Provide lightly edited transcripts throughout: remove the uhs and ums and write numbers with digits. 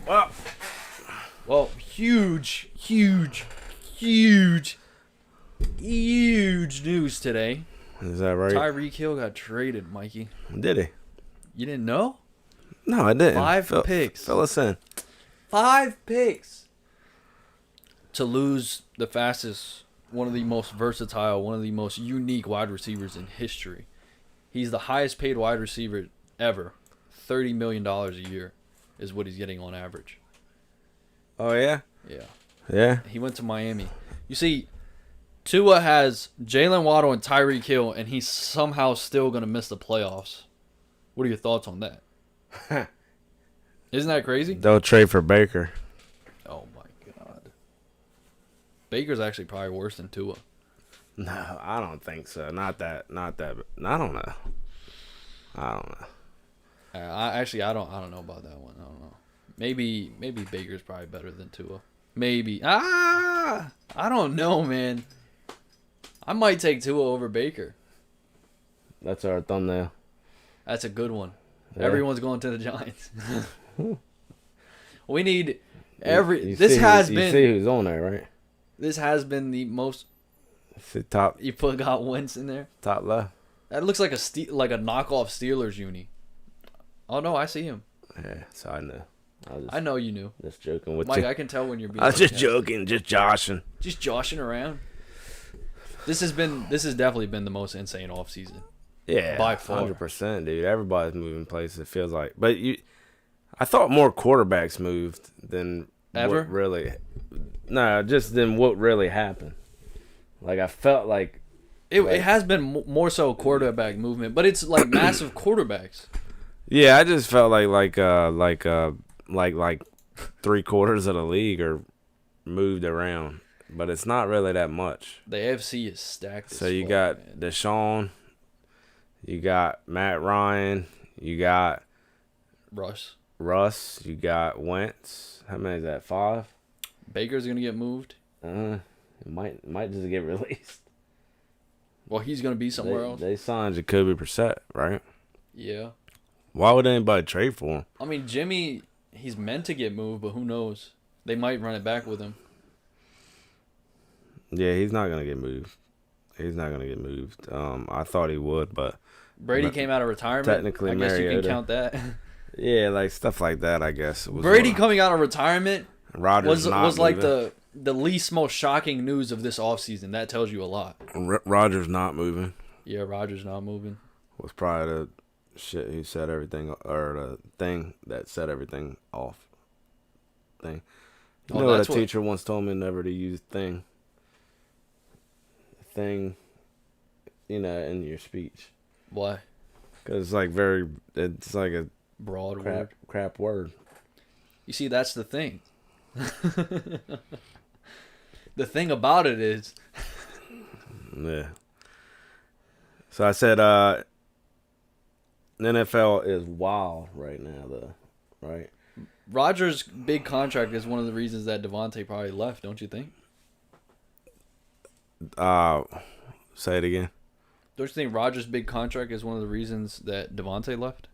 Yeah. Well, huge news today. Is that right? Tyreek Hill got traded, Mikey. Did he? You didn't know? No, I didn't. 5 picks. Fill us in. 5 picks. To lose the fastest, one of the most versatile, one of the most unique wide receivers in history. He's the highest paid wide receiver ever. $30 million a year is what he's getting on average. Oh, yeah? Yeah. Yeah? He went to Miami. You see, Tua has Jalen Waddle and Tyreek Hill, and he's somehow still going to miss the playoffs. What are your thoughts on that? Isn't that crazy? They'll trade for Baker. Oh, my God. Baker's actually probably worse than Tua. No, I don't think so. Not that. I don't know. I don't know about that one. I don't know. Maybe Baker's probably better than Tua. Maybe. I don't know, man. I might take Tua over Baker. That's our thumbnail. That's a good one. Yeah. Everyone's going to the Giants. We need You see who's on there, right? This has been the most. See top. You got Wentz in there. Top left. That looks like a knockoff Steelers uni. Oh no, I see him. Yeah, so I know. I know you knew. Just joking with Mike, you. I can tell when you're being. I was just joking, just joshing. Just joshing around. This has definitely been the most insane offseason. Yeah, by far, 100%, dude. Everybody's moving places. It feels like, but I thought more quarterbacks moved than ever. What really, no, just than what really happened. Like I felt like it has been more so quarterback movement, but it's like massive quarterbacks. Yeah, I just felt like 3/4 of the league are moved around, but it's not really that much. The AFC is stacked. So you got Deshaun, you got Matt Ryan, you got Russ, you got Wentz. How many is that? 5. Baker's gonna get moved. It might just get released. Well, he's gonna be somewhere else. They signed Jacoby Brissett, right? Yeah. Why would anybody trade for him? I mean, Jimmy, he's meant to get moved, but who knows? They might run it back with him. Yeah, he's not gonna get moved. I thought he would, but Brady came out of retirement. Technically, I guess Mariota. you can count that. Yeah, like stuff like that. I guess Brady coming out of retirement was like the least most shocking news of this offseason. That tells you a lot. Rodgers not moving. Yeah, Rodgers not moving. Was probably the shit who set everything, or the thing that set everything off. You know what a teacher once told me never to use thing, in your speech. Why? Because it's like a broad crap word. You see, that's the thing. The thing about it is. Yeah. So I said, the NFL is wild right now, though, right? Rodgers' big contract is one of the reasons that Devontae probably left, don't you think? Say it again. Don't you think Rodgers' big contract is one of the reasons that Devontae left?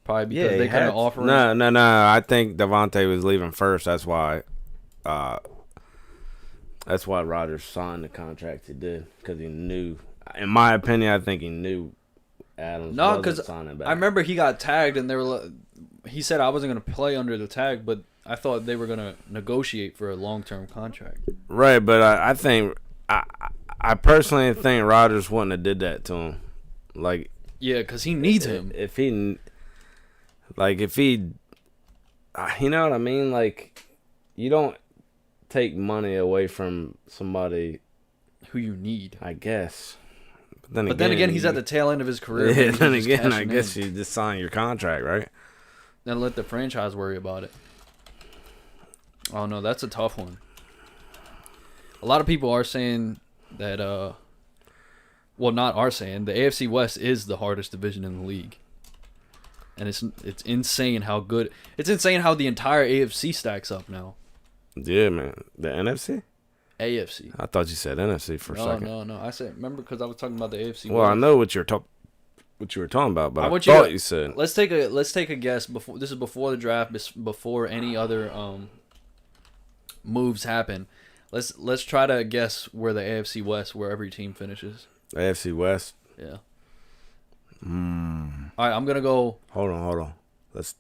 Probably because they couldn't offer him. No. I think Devontae was leaving first. That's why Rodgers signed the contract he did, because he knew. In my opinion, I think he knew Adams wasn't signing back. I remember he got tagged, and he said I wasn't going to play under the tag, but I thought they were going to negotiate for a long-term contract. Right, but I think I personally think Rodgers wouldn't have did that to him. Like, yeah, because he needs him. If he, you know what I mean? Like, you don't take money away from somebody who you need, I guess. But then again, he's at the tail end of his career. Yeah, then again, I guess you just sign your contract, right? Then let the franchise worry about it. Oh, no, that's a tough one. A lot of people are saying that, the AFC West is the hardest division in the league. And it's insane how good. It's insane how the entire AFC stacks up now. Yeah, man. The NFC? AFC. I thought you said NFC for a second. No. I said, remember, because I was talking about the AFC Well, West. I know what you're talking. what you were talking about, but I I want thought you you said. let's take a guess before this is before the draft, before any other moves happen. Let's try to guess where the AFC West, where every team finishes. AFC West. Yeah. All right, I'm gonna go. Hold on. The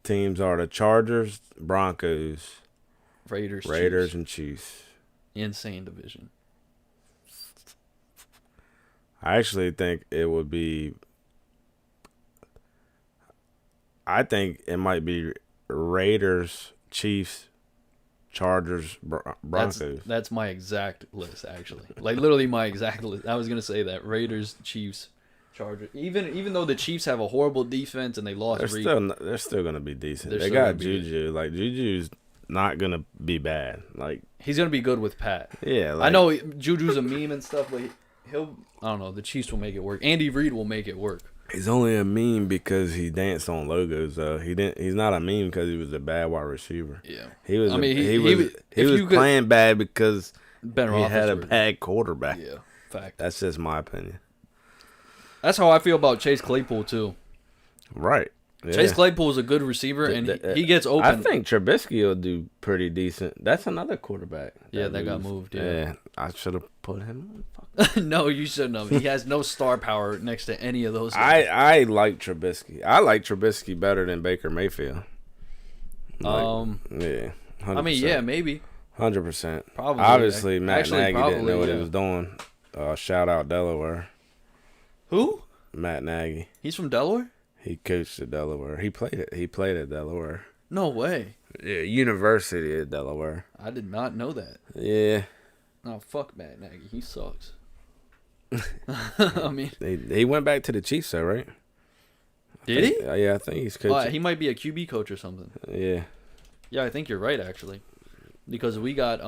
teams are the Chargers, Broncos, Raiders, Chiefs. and Chiefs. Insane division. I actually think it would be. I think it might be Raiders, Chiefs, Chargers, Broncos. That's my exact list, actually. Like literally my exact list. I was gonna say that Raiders, Chiefs, Chargers. Even though the Chiefs have a horrible defense and they lost, they're still gonna be decent. They got Juju. Like Juju's not gonna be bad. Like he's gonna be good with Pat. Yeah, I know Juju's a meme and stuff, but he'll. I don't know. The Chiefs will make it work. Andy Reid will make it work. He's only a meme because he danced on logos. Though he's not a meme because he was a bad wide receiver. Yeah, he was. He was playing bad because he had a bad quarterback. Yeah, fact. That's just my opinion. That's how I feel about Chase Claypool too. Right. Yeah. Chase Claypool is a good receiver, and he gets open. I think Trubisky will do pretty decent. That's another quarterback. That got moved. Yeah, I should have put him on. No, you shouldn't have. He has no star power next to any of those guys. I like Trubisky. I like Trubisky better than Baker Mayfield. Yeah. 100%. I mean, yeah, maybe. 100%. Probably. Obviously, Matt Nagy didn't know what he was doing. Shout out Delaware. Who? Matt Nagy. He's from Delaware? He coached at Delaware. He played at Delaware. No way. Yeah, University of Delaware. I did not know that. Yeah. Oh, fuck Matt Nagy. He sucks. I mean, he went back to the Chiefs, though, right? Did he? Yeah, I think he's coaching. He might be a QB coach or something. Yeah. Yeah, I think you're right, actually, because we got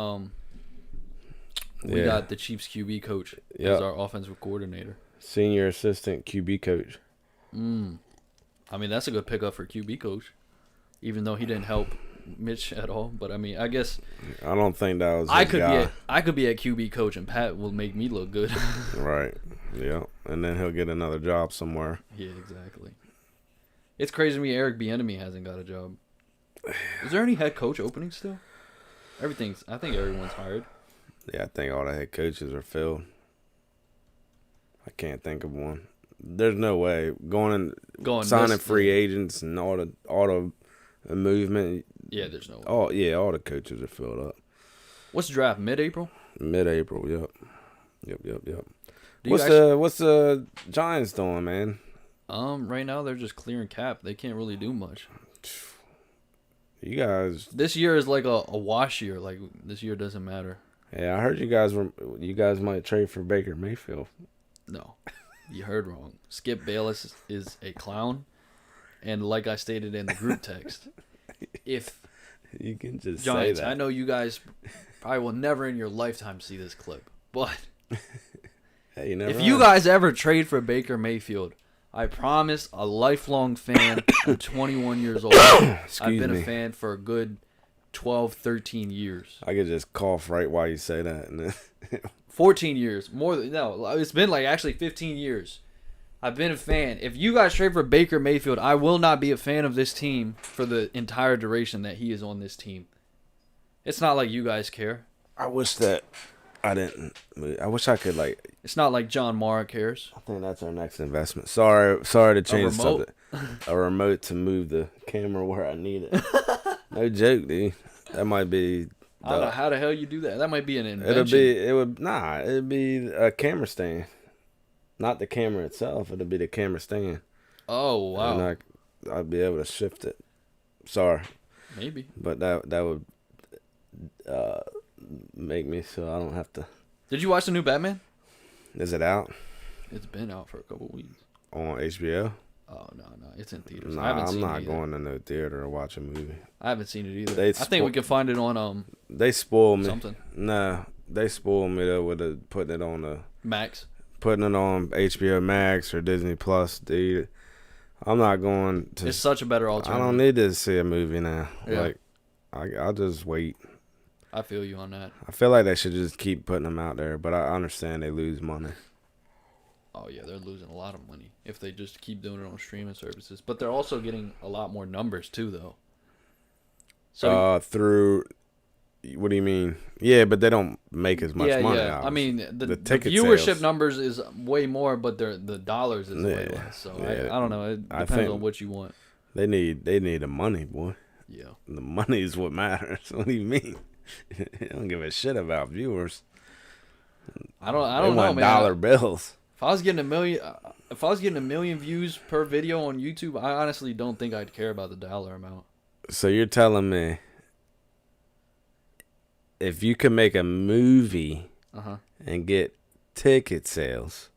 the Chiefs QB coach as our offensive coordinator, senior assistant QB coach. I mean, that's a good pickup for QB coach, even though he didn't help Mitch at all. But I mean, I guess I don't think that was. I could be a QB coach, and Pat will make me look good. Right. Yeah, and then he'll get another job somewhere. Yeah, exactly. It's crazy to me Eric Bieniemy hasn't got a job. Is there any head coach opening still? I think everyone's hired. Yeah, I think all the head coaches are filled. I can't think of one. There's no way signing free agents and all the movement. Yeah, there's no way. All the coaches are filled up. What's the draft? Mid-April? Mid-April. Yep. What's the Giants doing, man? Right now they're just clearing cap. They can't really do much. You guys. This year is like a wash year. Like this year doesn't matter. Yeah, I heard you guys might trade for Baker Mayfield. No, you heard wrong. Skip Bayless is a clown, and like I stated in the group text, if you can just Giants, say that. I know you guys probably will never in your lifetime see this clip, but hey, if you guys ever trade for Baker Mayfield, I promise a lifelong fan. I'm 21 years old. I've been a fan for a good 12, 13 years. I could just cough right while you say that. And then 14 years. It's been like actually 15 years. I've been a fan. If you guys trade for Baker Mayfield, I will not be a fan of this team for the entire duration that he is on this team. It's not like you guys care. I wish that I didn't. I wish I could It's not like John Mara cares. I think that's our next investment. Sorry to change something. A remote to move the camera where I need it. No joke, dude. That might be. I don't know how the hell you do that. That might be an invention. It'd be a camera stand. Not the camera itself. It'd be the camera stand. Oh, wow. And I'd be able to shift it. Sorry. Maybe. But that would make me so I don't have to. Did you watch the new Batman? Is it out? It's been out for a couple weeks. On HBO? Oh, no. It's in theaters. I'm not going to no theater to watch a movie. I haven't seen it either. I think we can find it on They spoiled me. Something. No, they spoiled me though with putting it on the Max. Putting it on HBO Max or Disney Plus, dude. I'm not going to. It's such a better alternative. I don't need to see a movie now. Yeah. I'll just wait. I feel you on that. I feel like they should just keep putting them out there, but I understand they lose money. Oh yeah, they're losing a lot of money if they just keep doing it on streaming services. But they're also getting a lot more numbers too, though. So through, what do you mean? Yeah, but they don't make as much money. Yeah. Obviously. I mean, the ticket viewership sales. numbers is way more, but the dollars is way less. So I don't know. It depends on what you want. They need the money, boy. Yeah, the money is what matters. What do you mean? They don't give a shit about viewers. I don't they know, want man. dollar bills. If I was getting a million views per video on YouTube, I honestly don't think I'd care about the dollar amount. So you're telling me if you can make a movie and get ticket sales,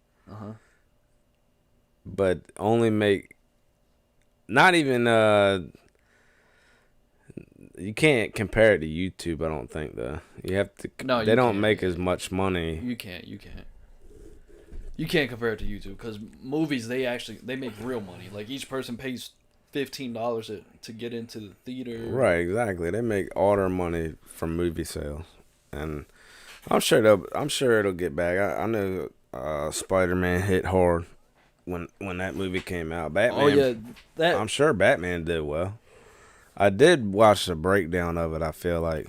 but only make not even you can't compare it to YouTube. I don't think though. You have to. No, they don't make as much money. You can't. You can't compare it to YouTube because movies they make real money. Like each person pays $15 to get into the theater. Right, exactly. They make all their money from movie sales, and I'm sure it'll get back. I know Spider-Man hit hard when that movie came out. Batman. Oh yeah, I'm sure Batman did well. I did watch the breakdown of it. I feel like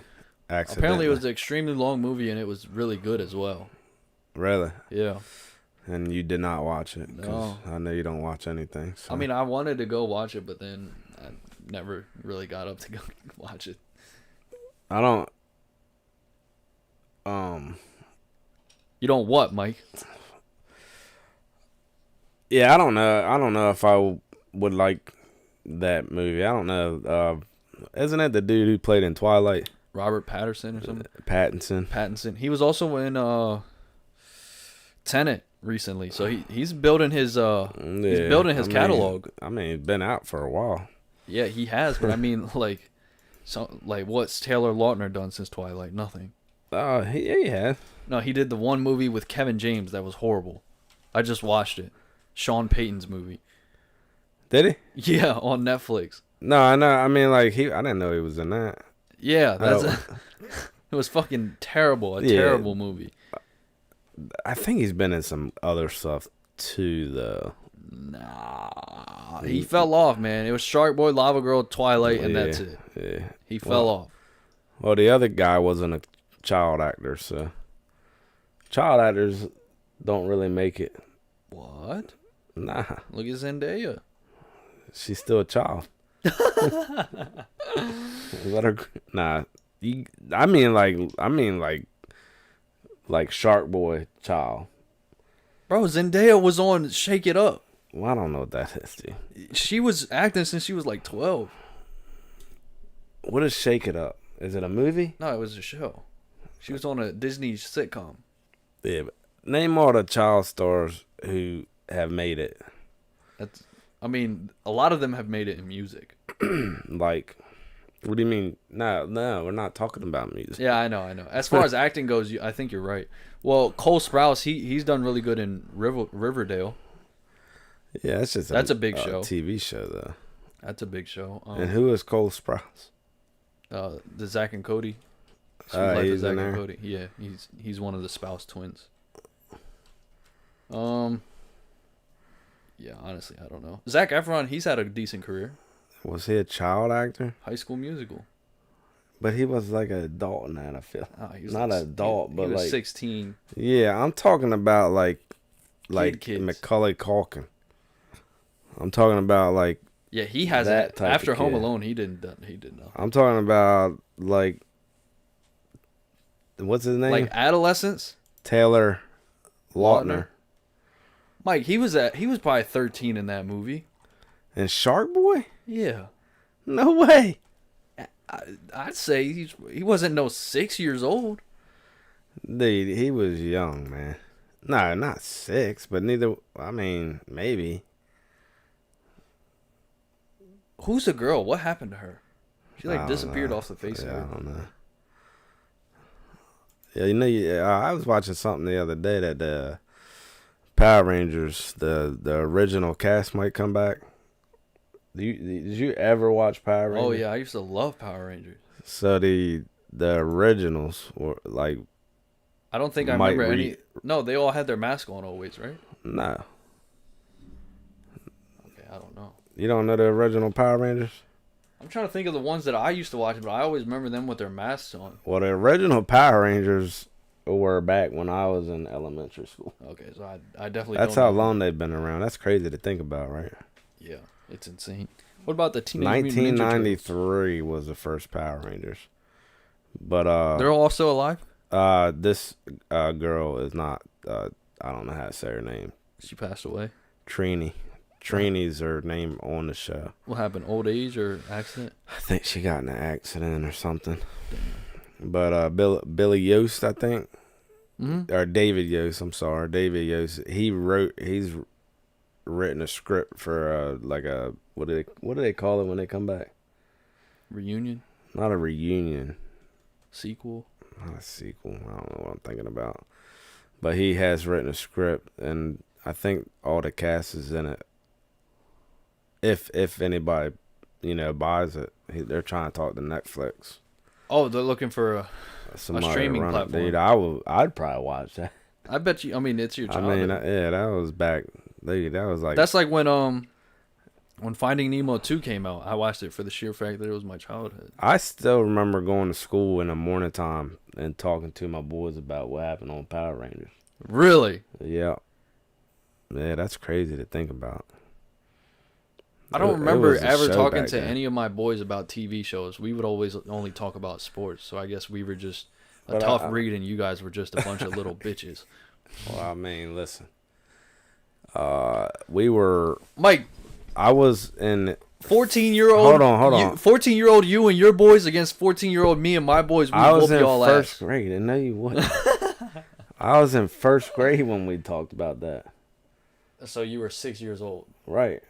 accidentally. Apparently, it was an extremely long movie, and it was really good as well. Really? Yeah. And you did not watch it? No. I know you don't watch anything. So. I mean, I wanted to go watch it, but then I never really got up to go watch it. I don't. You don't what, Mike? Yeah, I don't know. I don't know if I would like that movie. I don't know. Isn't it the dude who played in Twilight? Robert Pattinson or something? Pattinson. He was also in Tenet recently, so he's building his catalog. I mean, he's been out for a while. Yeah, he has, but I mean, what's Taylor Lautner done since Twilight? Nothing. He has. No, he did the one movie with Kevin James that was horrible. I just watched it. Sean Payton's movie. Did he? Yeah, on Netflix. No, I know. I mean, I didn't know he was in that. Yeah, it was fucking terrible. Terrible movie. I think he's been in some other stuff too, though. Nah, he fell off, man. It was Shark Boy, Lava Girl, Twilight, and that's it. Yeah, he fell off. Well, the other guy wasn't a child actor, so child actors don't really make it. What? Nah. Look at Zendaya. She's still a child. Let her. Nah. I mean like Shark Boy child. Bro, Zendaya was on Shake It Up. Well, I don't know what that is, dude. She was acting since she was like 12. What is Shake It Up? Is it a movie? No, it was a show. She was on a Disney sitcom. Yeah, but name all the child stars who have made it. I mean, a lot of them have made it in music. Like, what do you mean? No, we're not talking about music. Yeah, I know. As far as acting goes, I think you're right. Well, Cole Sprouse, he's done really good in Riverdale. Yeah, that's a big show. TV show though. That's a big show. And who is Cole Sprouse? The Zach and Cody. He's in there. Cody. Yeah, he's one of the Spouse twins. Yeah, honestly, I don't know. Zac Efron, he's had a decent career. Was he a child actor? High School Musical. But he was like an adult in that, I feel. He was not an adult, but he was like 16. Yeah, I'm talking about like kids. Macaulay Culkin. I'm talking about like yeah, he has that after Home Alone. He did nothing. I'm talking about like what's his name? Like Adolescence. Taylor Lautner. Mike, he was probably 13 in that movie. And Shark Boy? Yeah. No way. I'd say he wasn't no 6 years old. Dude, he was young, man. No, not 6, but neither. I mean, maybe. Who's the girl? What happened to her? She disappeared off the face of I her. don't know. Yeah, I was watching something the other day that the Power Rangers, the original cast might come back. Did you ever watch Power Rangers? Oh yeah, I used to love Power Rangers. So the originals were like I don't think I remember any. No, they all had their mask on always, right? No. Okay, I don't know. You don't know the original Power Rangers? I'm trying to think of the ones that I used to watch, but I always remember them with their masks on. Well, the original Power Rangers were back when I was in elementary school. Okay, so I definitely. That's how long they've been around. That's crazy to think about, right? Yeah, it's insane. What about the Teenage 1993 was the first Power Rangers, but they're all still alive. This girl is not. I don't know how to say her name. She passed away. Trini. Trini's her name on the show. What happened? Old age or accident? I think she got in an accident or something. Damn. But Billy Yost, I think, or David Yost. I'm sorry, David Yost. He's written a script for like a what do they call it when they come back? Reunion. Not a reunion. Sequel. Not a sequel. I don't know what I'm thinking about. But he has written a script, and I think all the cast is in it. If anybody, buys it, they're trying to talk to Netflix. Oh, they're looking for a streaming platform. Dude, I'd probably watch that. I bet you. I mean, it's your childhood. That was back. That was like. That's like when Finding Nemo 2 came out. I watched it for the sheer fact that it was my childhood. I still remember going to school in the morning time and talking to my boys about what happened on Power Rangers. Really? Yeah. Yeah, that's crazy to think about. I don't remember ever talking to any of my boys about TV shows. We would always only talk about sports. So I guess we were just a tough read, and you guys were just a bunch of little bitches. Well, I mean, listen. We were... Mike. I was in... 14-year-old... Hold on. 14-year-old you and your boys against 14-year-old me and my boys. I was in first grade. I know you wouldn't. I was in first grade when we talked about that. So you were 6 years old. Right.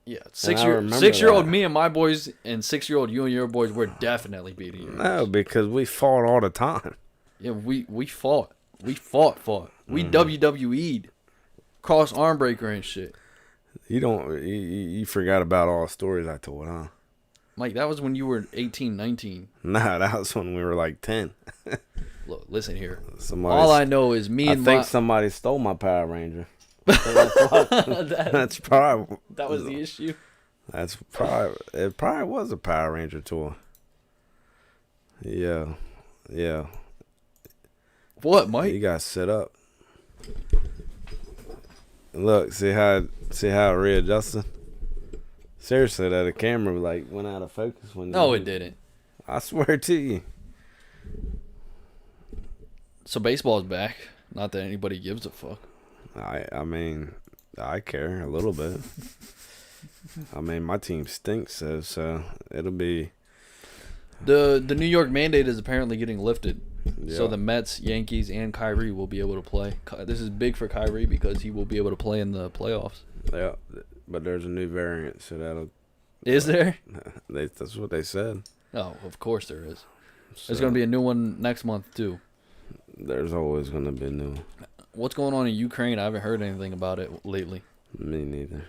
Yeah, 6-year-old me and my boys and 6-year-old you and your boys were definitely beating you. No, because we fought all the time. Yeah, we fought. We fought. We WWE'd. Cross arm breaker and shit. You forgot about all the stories I told, huh? Mike, that was when you were 18, 19. Nah, that was when we were like 10. Look, listen here. All I know is I think somebody stole my Power Ranger. That's probably that was the issue. It probably was a Power Ranger toy. Yeah. What, Mike? You got set up. Look, see how it readjusted. Seriously, the camera went out of focus when. No, it didn't. I swear to you. So baseball's back. Not that anybody gives a fuck. I mean, I care a little bit. I mean, my team stinks, so it'll be... The New York mandate is apparently getting lifted. Yeah. So the Mets, Yankees, and Kyrie will be able to play. This is big for Kyrie because he will be able to play in the playoffs. Yeah, but there's a new variant, so that'll... Is there? That's what they said. Oh, of course there is. There's going to be a new one next month, too. There's always going to be a new one. What's going on in Ukraine? I haven't heard anything about it lately. Me neither.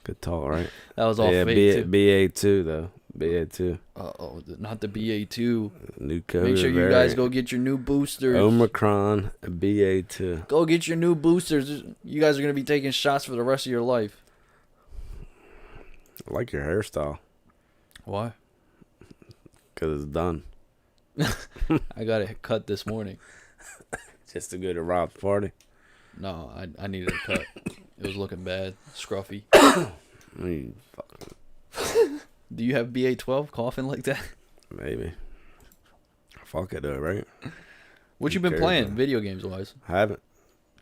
Good talk, right? That was all fake, too. BA2, though. BA2. Uh-oh, not the BA2. New COVID Make sure you guys go get your new boosters. Omicron, BA2. Go get your new boosters. You guys are going to be taking shots for the rest of your life. I like your hairstyle. Why? Because it's done. I got it cut this morning. Just to go to Rob's party? No, I needed a cut. It was looking bad. Scruffy. Do you have BA12 coughing like that? Maybe. Fuck it though, right? What you been playing, video games wise? I haven't.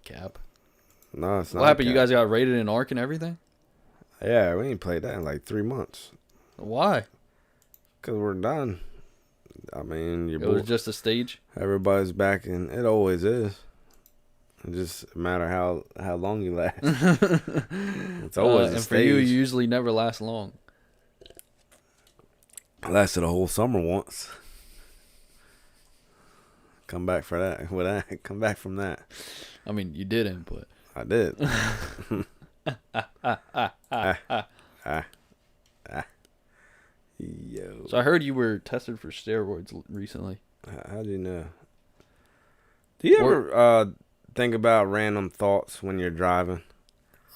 Cap. No, it's not. What happened? You guys got rated in Ark and everything? Yeah, we ain't played that in like 3 months. Why? Because we're done. I mean, it was just a stage? Everybody's back, and it always is. It just matter how long you last. It's always a and stage. For you usually never last long. I lasted a whole summer once. Come back for that. Come back from that. I mean, you didn't, but I did. Yo. So I heard you were tested for steroids recently. How do you know? Do you ever think about random thoughts when you're driving?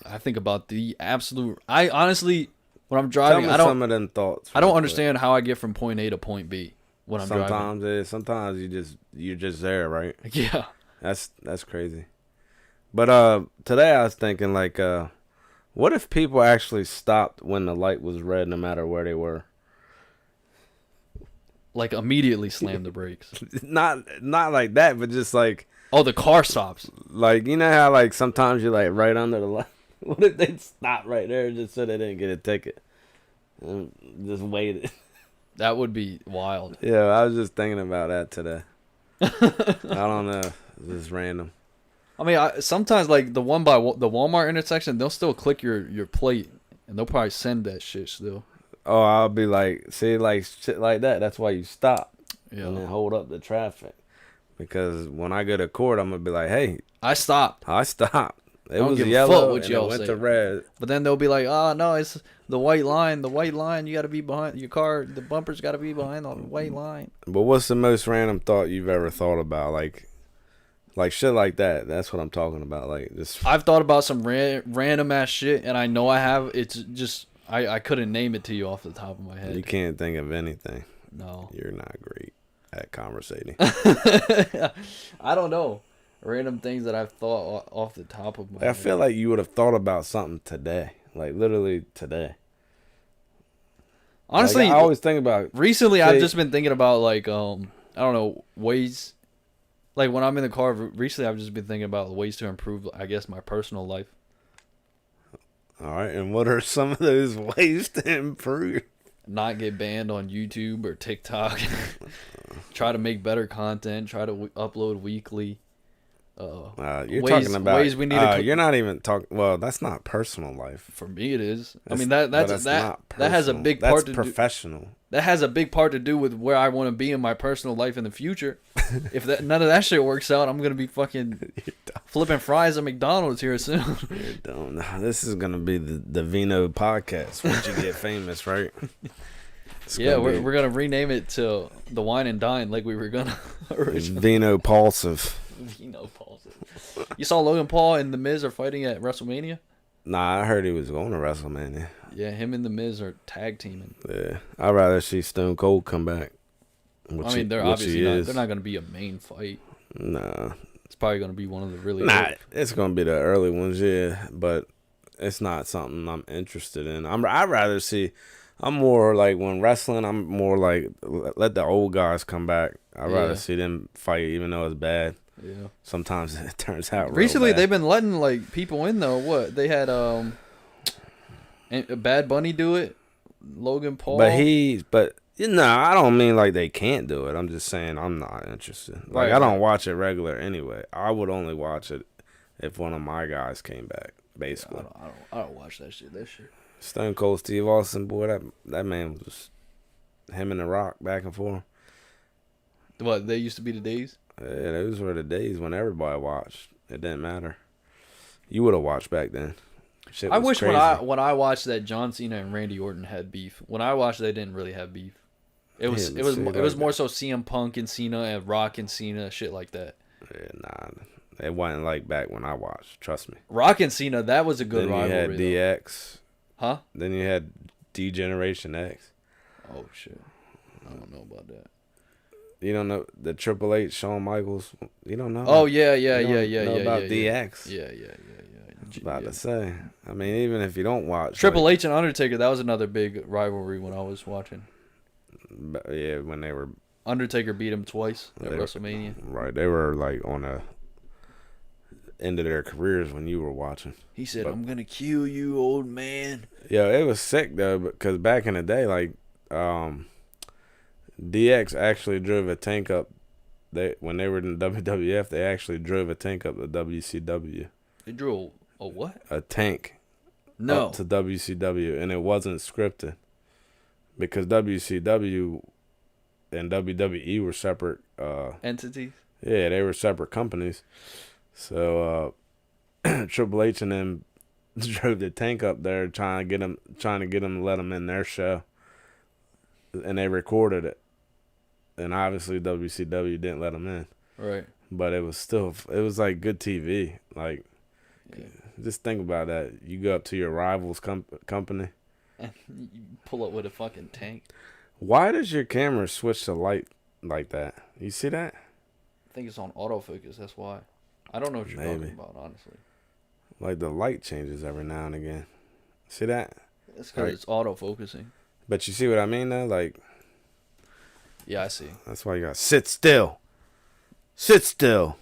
I think about the absolute. I honestly, when I'm driving, Tell me some of them thoughts. I don't understand how I get from point A to point B when I'm driving. Sometimes you're just there, right? Yeah. That's crazy. But today I was thinking like, what if people actually stopped when the light was red, no matter where they were? Like immediately slam the brakes. Not like that, but just like. Oh, the car stops. Like, you know how like sometimes you're like right under the light. What if they stop right there just so they didn't get a ticket? And just waited. That would be wild. Yeah, I was just thinking about that today. I don't know. It's just random. I mean, sometimes like the one by the Walmart intersection, they'll still click your plate, and they'll probably send that shit still. Oh, I'll be like, see, like shit like that. That's why you stop and then hold up the traffic. Because when I go to court, I'm gonna be like, hey, I stopped. It was yellow and it went say. to red. But then they'll be like, oh no, it's the white line. The white line, you got to be behind your car. The bumper's got to be behind the white line. But what's the most random thought you've ever thought about? Like shit like that. That's what I'm talking about. Like this. I've thought about some random ass shit, and I know I have. It's just I couldn't name it to you off the top of my head. You can't think of anything. No. You're not great at conversating. I don't know. Random things that I've thought off the top of my head. I feel like you would have thought about something today. Like literally today. Honestly, like, I always think about. Recently, I've just been thinking about like I don't know, ways. Like when I'm in the car, recently I've just been thinking about ways to improve, I guess, my personal life. All right, and what are some of those ways to improve? Not get banned on YouTube or TikTok. Try to make better content. Try to upload weekly. You're talking about ways we need to. You're not even talking. Well, that's not personal life. For me, it is. I mean that has a big part. That's professional. That has a big part to do with where I want to be in my personal life in the future. If none of that shit works out, I'm gonna be fucking flipping fries at McDonald's here soon. You're dumb. No, this is gonna be the Vino podcast once you get famous, right? Yeah, we're gonna rename it to the Wine and Dine like we were gonna originally. Vino Pulsive. Vino Pulsive. You saw Logan Paul and The Miz are fighting at WrestleMania? Nah, I heard he was going to WrestleMania. Yeah, him and The Miz are tag teaming. Yeah, I'd rather see Stone Cold come back. They're obviously not. They're not going to be a main fight. Nah. It's probably going to be one of the really. It's going to be the early ones, yeah, but it's not something I'm interested in. I'd rather see. I'm more like when wrestling. I'm more like let the old guys come back. I'd rather see them fight, even though it's bad. Yeah. Sometimes it turns out. Recently, they've been letting like people in though. What they had Bad Bunny do it. Logan Paul. But I don't mean like they can't do it. I'm just saying I'm not interested. Like I don't watch it regular anyway. I would only watch it if one of my guys came back. Basically, I don't watch that shit. That shit. Stone Cold Steve Austin, boy, that man was him and The Rock back and forth. What, they used to be the days? Yeah, those were the days when everybody watched. It didn't matter. You would have watched back then. Shit was wish crazy. when I watched that John Cena and Randy Orton had beef. When I watched, they didn't really have beef. It was more so CM Punk and Cena and Rock and Cena, shit like that. Yeah, nah, it wasn't like back when I watched. Trust me. Rock and Cena, that was a good rivalry. Then you had DX. Huh? Then you had D-Generation X. Oh shit, I don't know about that. You don't know the Triple H, Shawn Michaels. You don't know. Oh yeah. About DX. Yeah. I was about to say. I mean, even if you don't watch Triple H and Undertaker, that was another big rivalry when I was watching. Yeah, when they were. Undertaker beat him twice at WrestleMania. Right, they were like on the end of their careers when you were watching. He said, "I'm gonna kill you, old man." Yeah, it was sick though, because back in the day, like, DX actually drove a tank up. When they were in WWF, they actually drove a tank up to WCW. They drove a what? A tank. No. Up to WCW, and it wasn't scripted, because WCW and WWE were separate entities. Yeah, they were separate companies. So Triple H and them drove the tank up there trying to get them to let them in their show, and they recorded it. And obviously WCW didn't let them in. Right. but it was like good TV. Like, just think about that. You go up to your rival's company. And you pull up with a fucking tank. Why does your camera switch to light like that? You see that? I think it's on autofocus. That's why. I don't know what you're talking about, honestly. Like the light changes every now and again. See that? It's because it's autofocusing. But you see what I mean, though? Like, yeah, I see. That's why you got sit still. Sit still.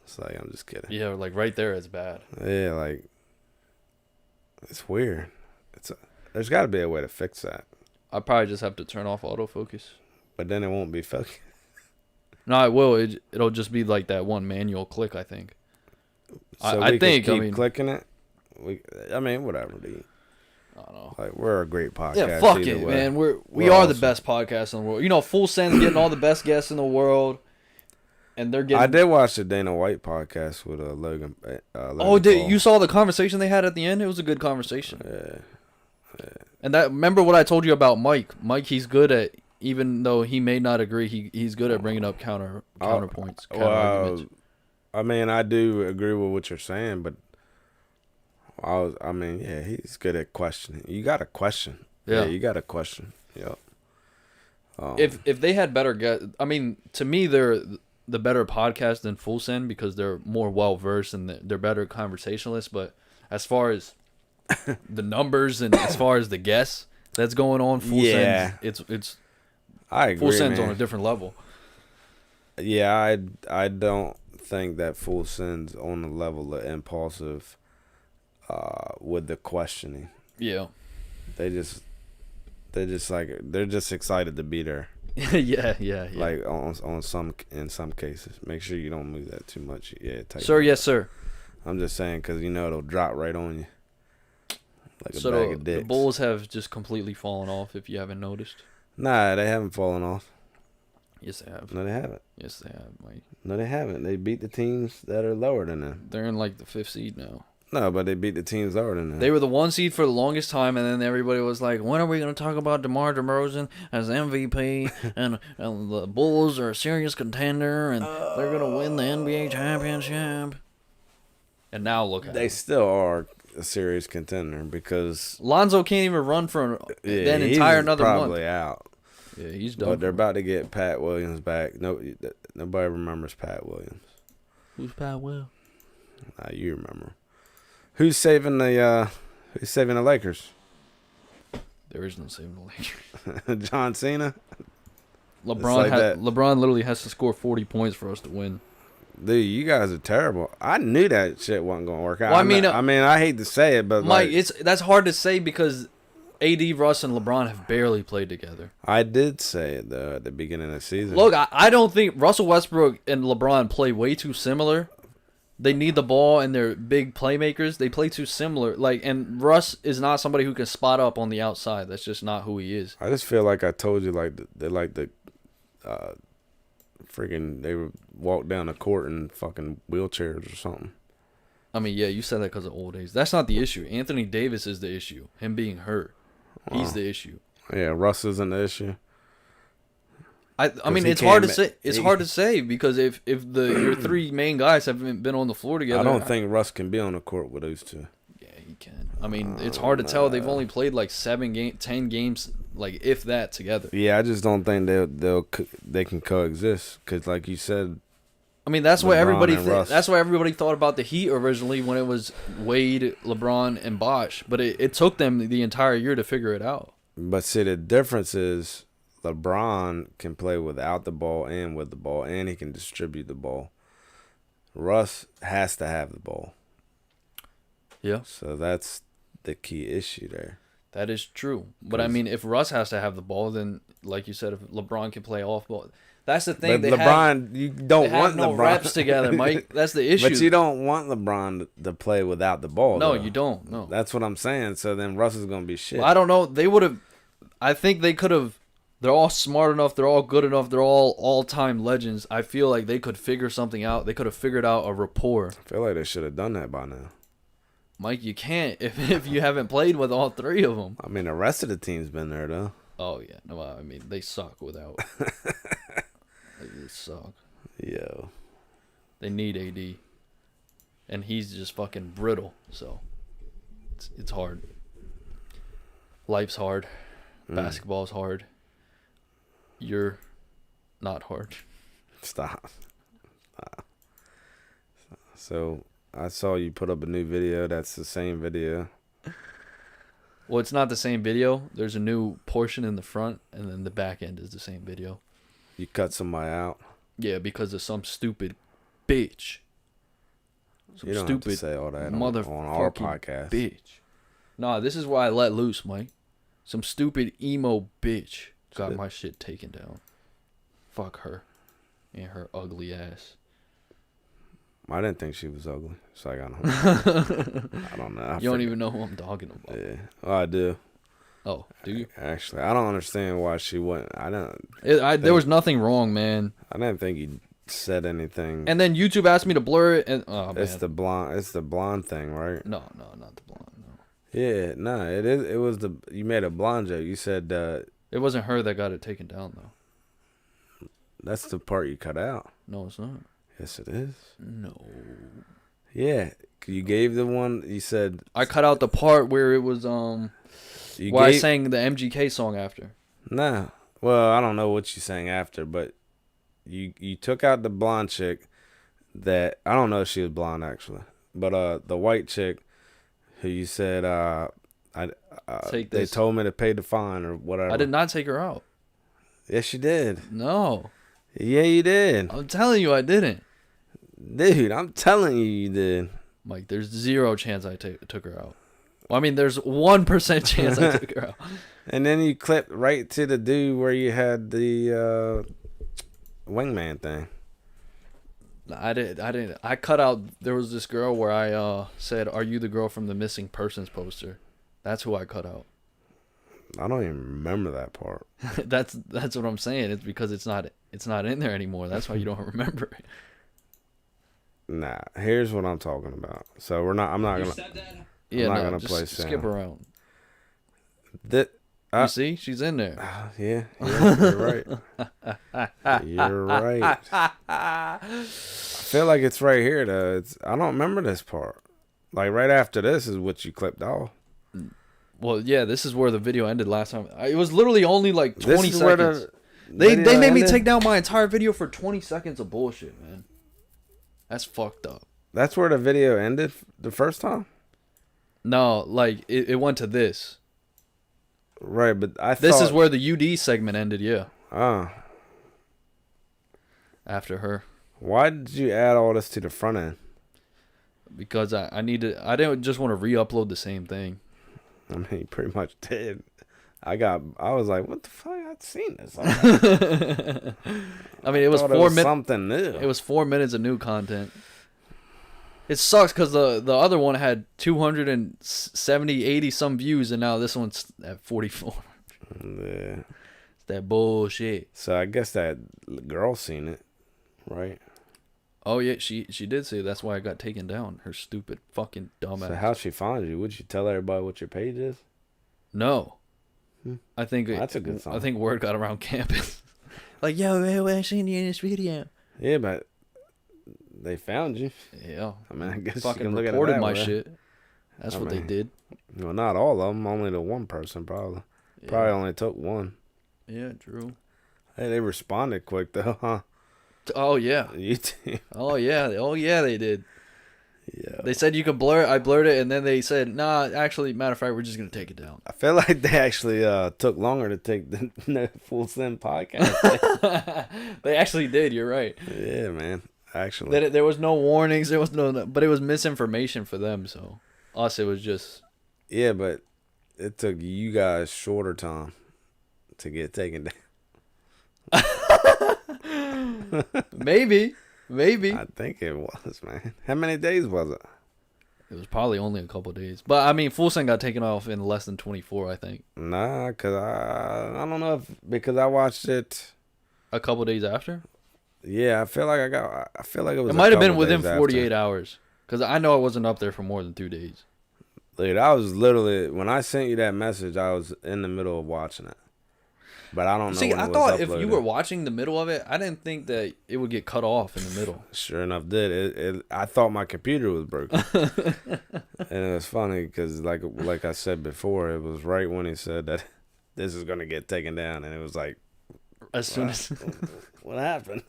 It's like, I'm just kidding. Yeah, like right there, it's bad. Yeah, like, it's weird. There's got to be a way to fix that. I probably just have to turn off autofocus. But then it won't be focused. No, it will. It'll just be like that one manual click, I think. So I think keep clicking it. Whatever, dude. I don't know. Like, we're a great podcast. Yeah, fuck it, way. Man. We are awesome. The best podcast in the world. You know, Full Send's getting all the best guests in the world, and they're getting. I did watch the Dana White podcast with Logan. You saw the conversation they had at the end? It was a good conversation. Yeah. And remember what I told you about Mike? Mike, he's good at, even though he may not agree, he's good at bringing up counterpoints. Arguments. I do agree with what you're saying, but he's good at questioning. You got to question. Yeah, you got to question. Yep. If they had better guests, to me, they're the better podcast than Full Send because they're more well versed and they're better conversationalists. But as far as the numbers and as far as the guests that's going on, Full Send, it's. I agree. Full Send's on a different level. Yeah, I don't think that Full Send's on the level of Impulsive with the questioning. Yeah. They're just excited to be there. yeah. Like in some cases. Make sure you don't move that too much. Yeah, sir, yes, sir. I'm just saying because it'll drop right on you. Like a bag of dicks. The Bulls have just completely fallen off if you haven't noticed. Nah, they haven't fallen off. Yes, they have. No, they haven't. Yes, they have, Mike. No, they haven't. They beat the teams that are lower than them. They're in like the 5th seed now. No, but they beat the teams lower than them. They were the 1 seed for the longest time, and then everybody was like, when are we going to talk about DeMar DeRozan as MVP, and the Bulls are a serious contender, and they're going to win the NBA championship? And now look at They still are a serious contender because Lonzo can't even run for an entire another month. He's probably out. Yeah, he's done. But they're about to get Pat Williams back. Nobody remembers Pat Williams. Who's Pat Will? You remember. Who's saving the Lakers? There is no saving the Lakers. John Cena. LeBron literally has to score 40 points for us to win. Dude, you guys are terrible. I knew that shit wasn't gonna work out. Well, I hate to say it, but Mike, that's hard to say because AD, Russ, and LeBron have barely played together. I did say it though at the beginning of the season. Look, I don't think Russell Westbrook and LeBron play way too similar. They need the ball and they're big playmakers. They play too similar. And Russ is not somebody who can spot up on the outside. That's just not who he is. I just feel like I told you, they would walk down the court in fucking wheelchairs or something. Yeah, you said that because of old age. That's not the issue. Anthony Davis is the issue. Him being hurt. He's the issue. Yeah, Russ isn't the issue. It's hard to say. It's hard to say because if your 3 main guys haven't been on the floor together, I don't think Russ can be on the court with those 2. Yeah, he can. It's hard to tell. They've only played like 10 games, like if that together. Yeah, I just don't think they can coexist because, like you said. That's what everybody. That's what everybody thought about the Heat originally when it was Wade, LeBron, and Bosh. But it took them the entire year to figure it out. But see, the difference is LeBron can play without the ball and with the ball, and he can distribute the ball. Russ has to have the ball. Yeah. So that's the key issue there. That is true. But if Russ has to have the ball, then like you said, if LeBron can play off ball, that's the thing. But you don't want no LeBron reps together, Mike. That's the issue. But you don't want LeBron to play without the ball. No, though. You don't. No. That's what I'm saying. So then Russ is going to be shit. Well, I don't know. They would have. I think they could have. They're all smart enough. They're all good enough. They're all all-time legends. I feel like they could figure something out. They could have figured out a rapport. I feel like they should have done that by now. Mike, you can't if you haven't played with all 3 of them. The rest of the team's been there, though. Oh, yeah. No, they suck without. They suck. Yo. They need AD. And he's just fucking brittle. So it's hard. Life's hard. Basketball's hard. You're not hard. Stop. So I saw you put up a new video. That's the same video. Well, it's not the same video. There's a new portion in the front, and then the back end is the same video. You cut somebody out. Yeah, because of some stupid bitch. You don't have to say all that on our podcast. Bitch. Nah, this is why I let loose, Mike. Some stupid emo bitch got my shit taken down. Fuck her. And her ugly ass. I didn't think she was ugly. So I don't know. You don't even know who I'm talking about. Yeah. Oh, I do. Oh, do you? Actually, I don't understand why she went. There was nothing wrong, man. I didn't think he said anything. And then YouTube asked me to blur it, and It's the blonde thing, right? No, not the blonde. No. Yeah, no, it is. It was you made a blonde joke. You said it wasn't her that got it taken down though. That's the part you cut out. No, it's not. Yes, it is. No. Yeah, you gave the one. You said I cut out the part where it was I sang the MGK song after. Nah. Well, I don't know what you sang after, but you took out the blonde chick. That I don't know if she was blonde actually, but the white chick who you said they told me to pay the fine or whatever. I did not take her out. Yes, you did. No. Yeah, you did. I'm telling you, I didn't. Dude, I'm telling you did. Mike, there's 0 chance I took her out. Well, I mean, there's 1% chance I took her out. And then you clipped right to the dude where you had the wingman thing. I didn't. I cut out. There was this girl where I said, "Are you the girl from the missing persons poster?" That's who I cut out. I don't even remember that part. That's what I'm saying. It's because it's not in there anymore. That's why you don't remember it. Nah, here's what I'm talking about. So I'm not gonna play Sam. Skip around. You see, she's in there. Yeah, you're right. You're right. I feel like it's right here though. I don't remember this part. Like right after this is what you clipped off. Well, yeah, this is where the video ended last time. It was literally only like 20 seconds. They made me take down my entire video for 20 seconds of bullshit, man. That's fucked up. That's where the video ended the first time? No, like it went to this. Right, but this is where the UD segment ended, yeah. Oh. After her. Why did you add all this to the front end? Because I didn't just want to re-upload the same thing. I mean, you pretty much did. I was like, what the fuck? I'd seen this. I mean, it was 4 minutes. Something new. It was 4 minutes of new content. It sucks because the other one had 270, 80 some views, and now this one's at 44. Yeah. It's that bullshit. So I guess that girl seen it, right? Oh yeah, she did say that's why I got taken down. Her stupid fucking dumbass. So how'd she find you? Would you tell everybody what your page is? No. I think that's a good sign. I think word got around campus. Like, yo, I seen you in this video. Yeah, but they found you. Yeah. I mean, I guess fucking you can look reported at it my shit. That's what they did. Well, not all of them. Only the one person, probably. Yeah. Probably only took one. Yeah, true. Hey, they responded quick though, huh? Oh yeah. YouTube. Oh yeah, they did. Yeah. They said you could blur it. I blurred it, and then they said, "Nah, actually, matter of fact, we're just gonna take it down." I feel like they actually took longer to take the Full Send podcast. They actually did. You're right. Yeah, man. Actually, there was no warnings. There was but it was misinformation for them. So us, it was just. Yeah, but it took you guys shorter time to get taken down. Maybe. I think it was, man. How many days was it? It was probably only a couple days. But, I mean, Full Send got taken off in less than 24, I think. Nah, because I don't know because I watched it. A couple days after? Yeah, I feel like it was. It might have been within 48 hours. Because I know I wasn't up there for more than 2 days. Dude, I was literally, when I sent you that message, I was in the middle of watching it. But I don't know. See, when I it was thought uploaded. if you were watching the middle of it, I didn't think that it would get cut off in the middle. Sure enough, did. I thought my computer was broken. And it was funny because, like I said before, it was right when he said that this is going to get taken down. And it was like, As soon as... what happened?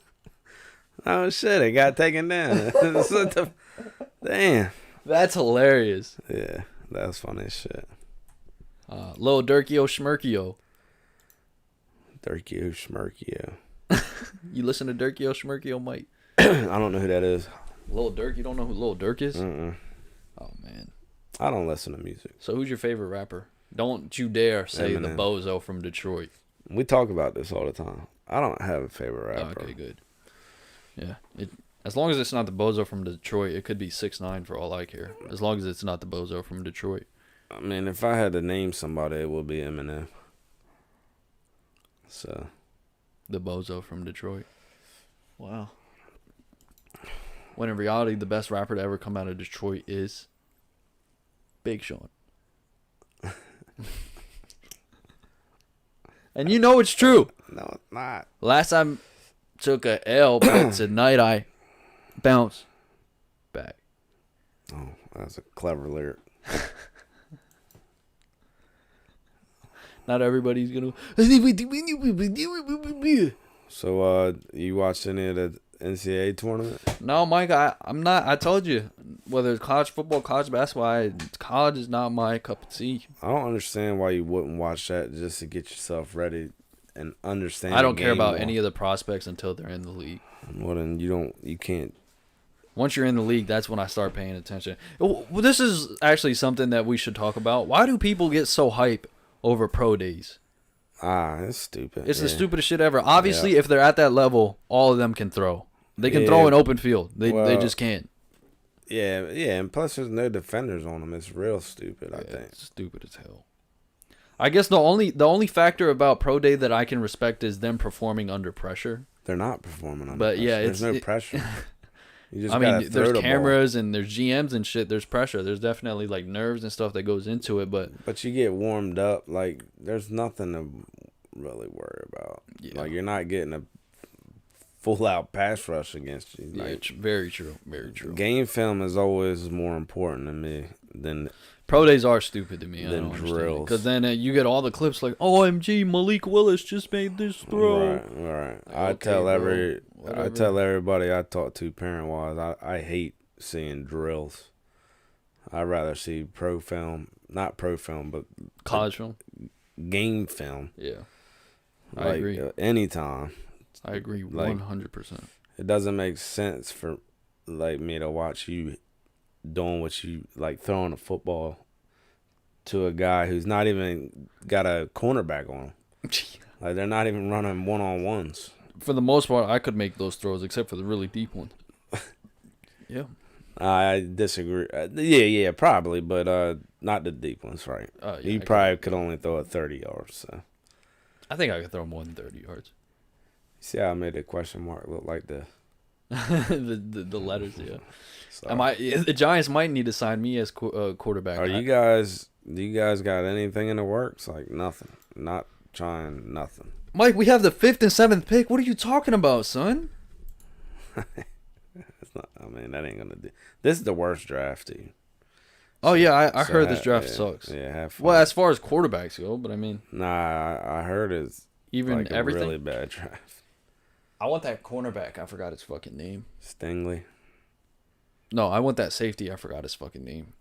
Oh, shit, it got taken down. Damn. That's hilarious. Yeah, that's funny as shit. Lil Durkio Schmirkio. Durkio Schmirkio. You listen to Durkio Schmirkio, Mike? I don't know who that is. Lil Durk? You don't know who Lil Durk is? Mm-mm. Oh, man. I don't listen to music. So who's your favorite rapper? Don't you dare say Eminem. the bozo from Detroit. We talk about this all the time. I don't have a favorite rapper. Okay, good. Yeah. As long as it's not the bozo from Detroit, it could be 6ix9ine for all I care. As long as it's not the bozo from Detroit. I mean, if I had to name somebody, it would be Eminem. So, The bozo from Detroit. Wow. When in reality, the best rapper to ever come out of Detroit is Big Sean. And you know it's true. no, it's not. Last time took a L, but tonight I bounce back. Oh, that's a clever lyric. Not everybody's gonna. So, you watched any of the NCAA tournament? No, Mike, I'm not. I told you, whether it's college football, college basketball, college is not my cup of tea. I don't understand why you wouldn't watch that just to get yourself ready and understand. I don't care about any of the prospects until they're in the league. Well, then you can't. Once you're in the league, that's when I start paying attention. Well, this is actually something that we should talk about. Why do people get so hype over pro days? It's stupid. It's the stupidest shit ever. Obviously, if they're at that level, all of them can throw. They can throw in open field. They just can't. Yeah, and plus there's no defenders on them. It's real stupid, I think. It's stupid as hell. I guess the only factor about pro day that I can respect is them performing under pressure. They're not performing under But pressure. yeah, there's no pressure. You just I gotta mean, throw there's the cameras and there's GMs and shit. There's pressure. There's definitely like nerves and stuff that goes into it. But you get warmed up. Like there's nothing to really worry about. Yeah. Like you're not getting a full out pass rush against you. Like, very true. Very true. Game film is always more important to me than Pro days are stupid to me. I Them don't understand drills. because then you get all the clips like, "OMG, Malik Willis just made this throw." Right. Like, I tell everybody I talk to parent wise, I hate seeing drills. I'd rather see pro film, not pro film, but College film. game film. Yeah, Like, I agree. Anytime. I agree like- 100%. It doesn't make sense for like me to watch you doing what you like, throwing a football to a guy who's not even got a cornerback on him. Like they're not even running 1-on-1s. For the most part, I could make those throws except for the really deep one. Yeah. I disagree. Yeah, probably, but not the deep ones, right? Yeah, You probably could only throw it 30 yards. So I think I could throw more than 30 yards. see how I made the question mark look like the the letters, yeah. So, The Giants might need to sign me as quarterback. do you guys got anything in the works? Like nothing. Not trying nothing. Mike, we have the 5th and 7th pick. What are you talking about, son? It's not. I mean, that ain't gonna do. This is the worst draft, dude. Oh yeah, I So heard this draft sucks. Yeah, have fun. Well, as far as quarterbacks go, but I mean, Nah, I heard it's even like a everything. really bad draft. I want that cornerback. I forgot his fucking name. Stingley. No, I want that safety. I forgot his fucking name.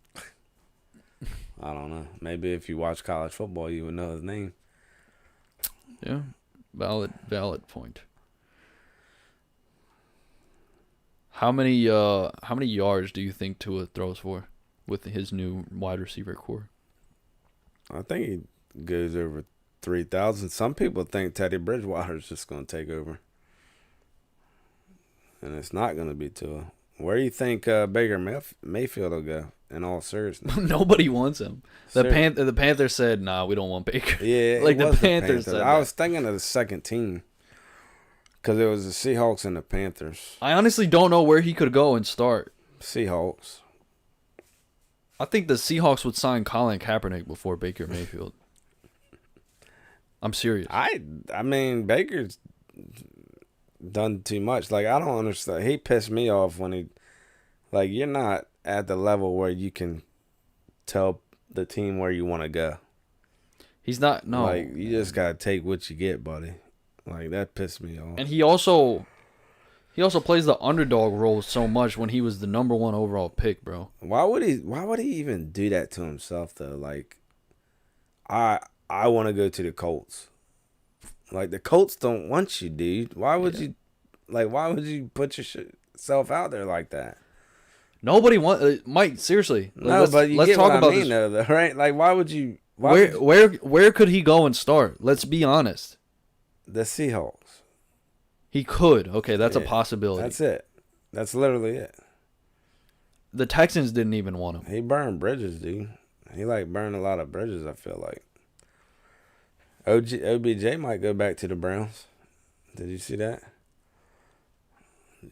I don't know. Maybe if you watch college football, you would know his name. Yeah, valid point. How many yards do you think Tua throws for with his new wide receiver core? I think he goes over 3,000. Some people think Teddy Bridgewater is just going to take over. And it's not going to be Tua. Where do you think Baker Mayfield will go, in all seriousness? Nobody wants him. The Panthers said, nah, we don't want Baker. Yeah, like it the was Panthers said I that. was thinking of the second team. Because it was the Seahawks and the Panthers. I honestly don't know where he could go and start. Seahawks. I think the Seahawks would sign Colin Kaepernick before Baker Mayfield. I'm serious. I mean, Baker's done too much. Like, I don't understand. He pissed me off when he, like, you're not at the level where you can tell the team where you want to go. He's not. No, like, you just gotta take what you get, buddy. Like, that pissed me off. And he also plays the underdog role so much when he was the number 1 overall pick, bro. Why would he even do that to himself though? Like, I want to go to the Colts. Like, the Colts don't want you, dude. Why would you put yourself out there like that? Nobody wants Mike. Seriously, no, but let's talk about this, though, right? Like, why would you? Where could he go and start? Let's be honest. The Seahawks. He could. Okay, that's a possibility. That's it. That's literally it. The Texans didn't even want him. He burned bridges, dude. He burned a lot of bridges, I feel like. OBJ might go back to the Browns. Did you see that?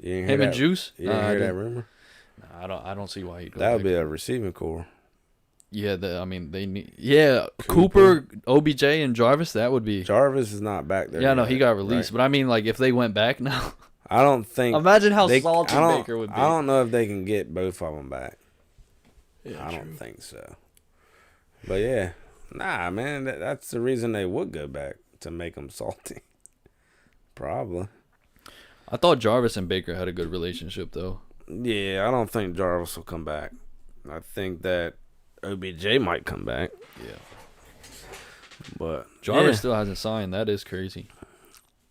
Him and Juice? You didn't hear that rumor? No, I don't see why he'd go that would be a receiving core. Yeah, they need. Yeah, Cooper, OBJ, and Jarvis. That would be. Jarvis is not back there. Yeah, no, he got released. Right? But I mean, like, if they went back now, I don't think. Imagine how salty Baker would be. I don't know if they can get both of them back. Yeah, I don't think so. But yeah, nah, man, that's the reason they would go back, to make them salty. Probably. I thought Jarvis and Baker had a good relationship, though. Yeah, I don't think Jarvis will come back. I think that OBJ might come back. Yeah. But Jarvis still hasn't signed. That is crazy.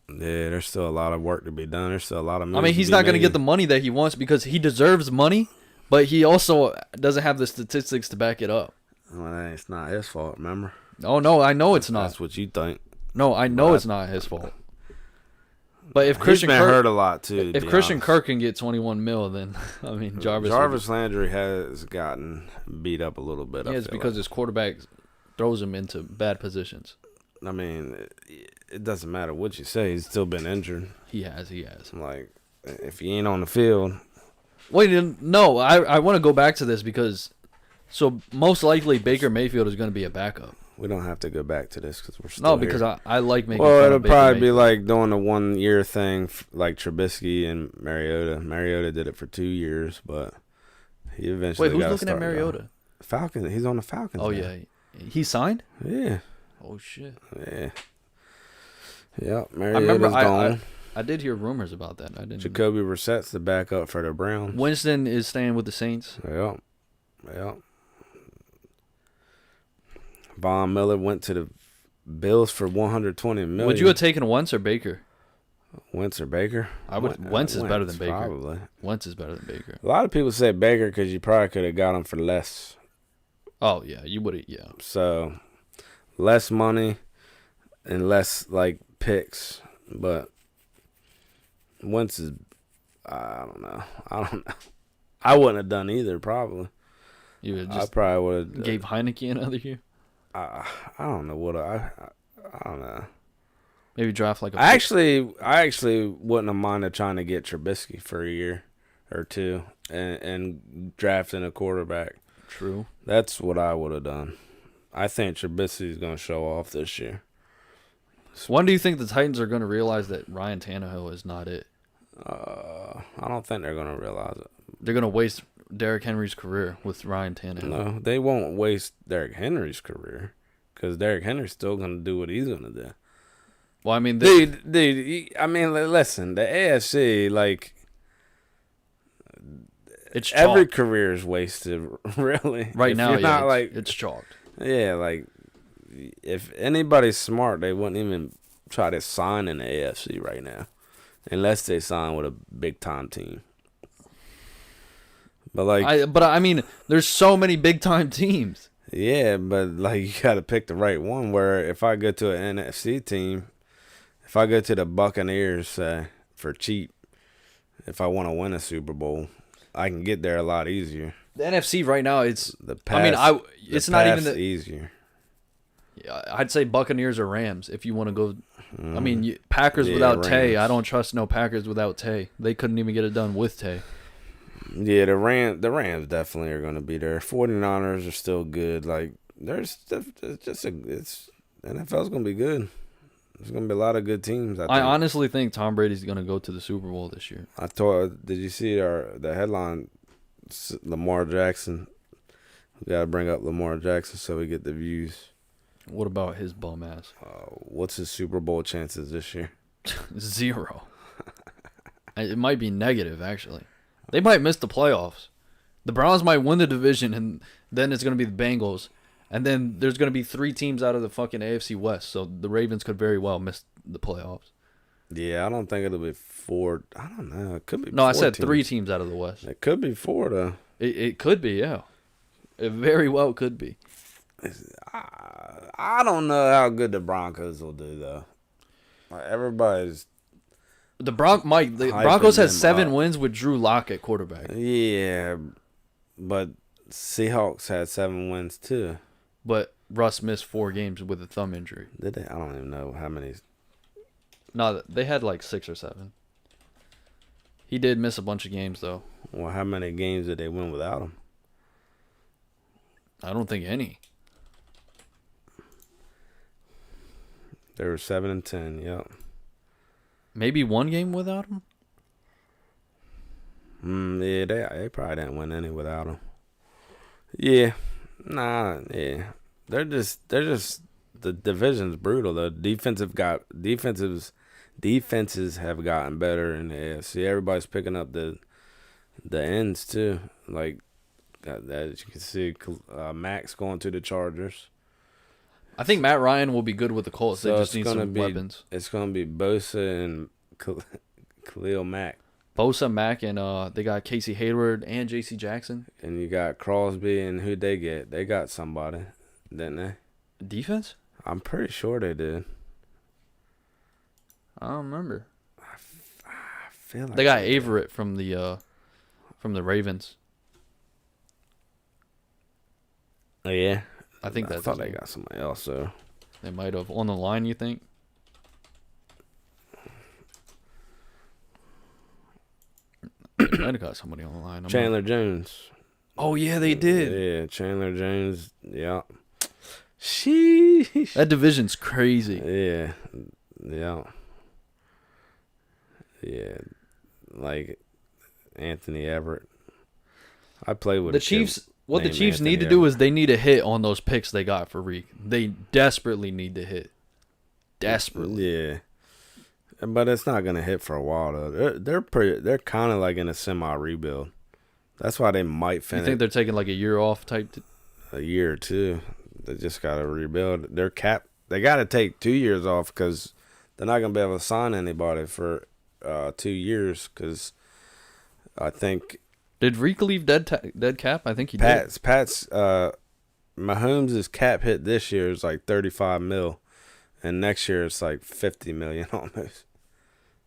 Yeah, there's still a lot of work to be done. There's still a lot of moves. I mean, he's not going to get the money that he wants because he deserves money, but he also doesn't have the statistics to back it up. Well, it's not his fault, remember? Oh, no, I know it's not. That's what you think. No, I know it's not his fault. But if Christian Kirk hurt a lot too. If Christian Kirk can get 21 mil, then I mean Jarvis Landry has gotten beat up a little bit. Yeah, it's because his quarterback throws him into bad positions. I mean, it doesn't matter what you say; he's still been injured. He has. Like, if he ain't on the field. Wait, no, I want to go back to this because, so most likely Baker Mayfield is going to be a backup. We don't have to go back to this because we're still because I like making. Well, it'll probably be like doing a 1 year thing, like Trubisky and Mariota. Mariota did it for 2 years, but he eventually. Wait, who's looking at Mariota? Falcons. He's on the Falcons. Oh now. Yeah, he signed. Yeah. Oh shit. Yeah. Yeah, Mariota's gone. I did hear rumors about that. I didn't. Jacoby Brissett's the backup for the Browns. Winston is staying with the Saints. Yeah. Von Miller went to the Bills for $120 million. Would you have taken Wentz or Baker? Wentz or Baker? I would. Wentz is better than Baker. Probably. Wentz is better than Baker. A lot of people say Baker because you probably could have got him for less. Oh yeah, you would have. Yeah. So less money and less picks, but Wentz is. I don't know. I wouldn't have done either. Probably. You would just. I probably would have gave Heineke another year. I don't know what I don't know. Maybe draft like a. I actually wouldn't have minded trying to get Trubisky for a year or two and drafting a quarterback. True. That's what I would have done. I think Trubisky's going to show off this year. When do you think the Titans are going to realize that Ryan Tannehill is not it? I don't think they're going to realize it. They're going to waste Derrick Henry's career with Ryan Tannehill. No, they won't waste Derrick Henry's career because Derrick Henry's still going to do what he's going to do. Well, I mean, dude. I mean, listen, the AFC, it's every career is wasted, really. Right now, yeah, it's chalked. Yeah, if anybody's smart, they wouldn't even try to sign in the AFC right now, unless they sign with a big time team. But I mean, there's so many big time teams. Yeah, but you got to pick the right one. Where if I go to an NFC team, if I go to the Buccaneers for cheap, if I want to win a Super Bowl, I can get there a lot easier. The NFC right now, it's the path, it's not even easier. Yeah, I'd say Buccaneers or Rams if you want to go. I mean, Packers without Rams. Tay. I don't trust no Packers without Tay. They couldn't even get it done with Tay. Yeah, the Rams definitely are going to be there. 49ers are still good. NFL's going to be good. There's gonna be a lot of good teams. I honestly think Tom Brady's gonna go to the Super Bowl this year. Did you see the headline? Lamar Jackson. We gotta bring up Lamar Jackson so we get the views. What about his bum ass? What's his Super Bowl chances this year? 0. It might be negative, actually. They might miss the playoffs. The Browns might win the division, and then it's going to be the Bengals. And then there's going to be 3 teams out of the fucking AFC West, so the Ravens could very well miss the playoffs. Yeah, I don't think it'll be 4. I don't know. It could be. No, 4 I said teams. 3 teams out of the West. It could be 4 though. It could be, yeah. It very well could be. I don't know how good the Broncos will do though. Like, everybody's. The Broncos has 7 wins with Drew Lock at quarterback. Yeah, but Seahawks had 7 wins too. But Russ missed 4 games with a thumb injury. Did they? I don't even know how many. No, they had like 6 or 7. He did miss a bunch of games though. Well, how many games did they win without him? I don't think any. They were 7-10. Yep. Maybe 1 game without him. Yeah, they probably didn't win any without him. Yeah, yeah. They're just the division's brutal. The defenses have gotten better in the AFC. Everybody's picking up the ends too. Like as you can see, Max going to the Chargers. I think Matt Ryan will be good with the Colts. So they just need some weapons. It's going to be Bosa and Khalil Mack. Bosa, Mack, and they got Casey Hayward and J.C. Jackson. And you got Crosby, and who'd they get? They got somebody, didn't they? Defense? I'm pretty sure they did. I don't remember. I feel like they got Averett from the Ravens. Oh, yeah? I think that's. I thought they got somebody else, so. They might have. On the line, you think? They might have got somebody on the line. Chandler Jones. Oh, yeah, they did. Yeah, Chandler Jones. Yeah. Sheesh. That division's crazy. Yeah. Yeah. Yeah. Like Anthony Everett. I played with the Chiefs. What the Chiefs need to do is they need to hit on those picks they got for Reek. They desperately need to hit. Desperately. Yeah. But it's not gonna hit for a while though. They're kind of like in a semi rebuild. That's why they might finish. You think they're taking like a year off type? A year or 2. They just gotta rebuild. Their cap. They gotta take 2 years off because they're not gonna be able to sign anybody for 2 years. Because I think. Did Reek leave dead cap? I think he did. Pat's Mahomes' cap hit this year is like $35 million, and next year it's like $50 million almost.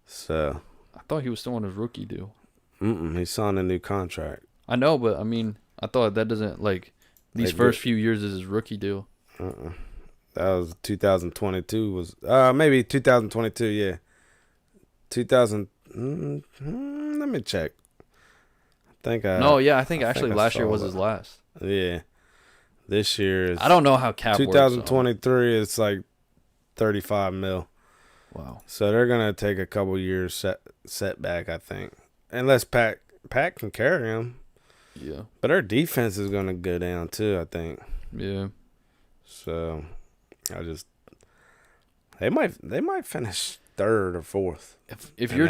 So I thought he was still on his rookie deal. He signed a new contract. I know, but I mean, I thought that doesn't like these first few years is his rookie deal. That was 2022. Was maybe 2022? Yeah, 2000. Let me check. I think actually last year was his last. Yeah, this year is. I don't know how cap 2023 is like $35 million. Wow. So they're gonna take a couple years setback, I think, unless Pat can carry them. Yeah. But their defense is gonna go down too, I think. Yeah. So, they might finish 3rd or 4th. If you're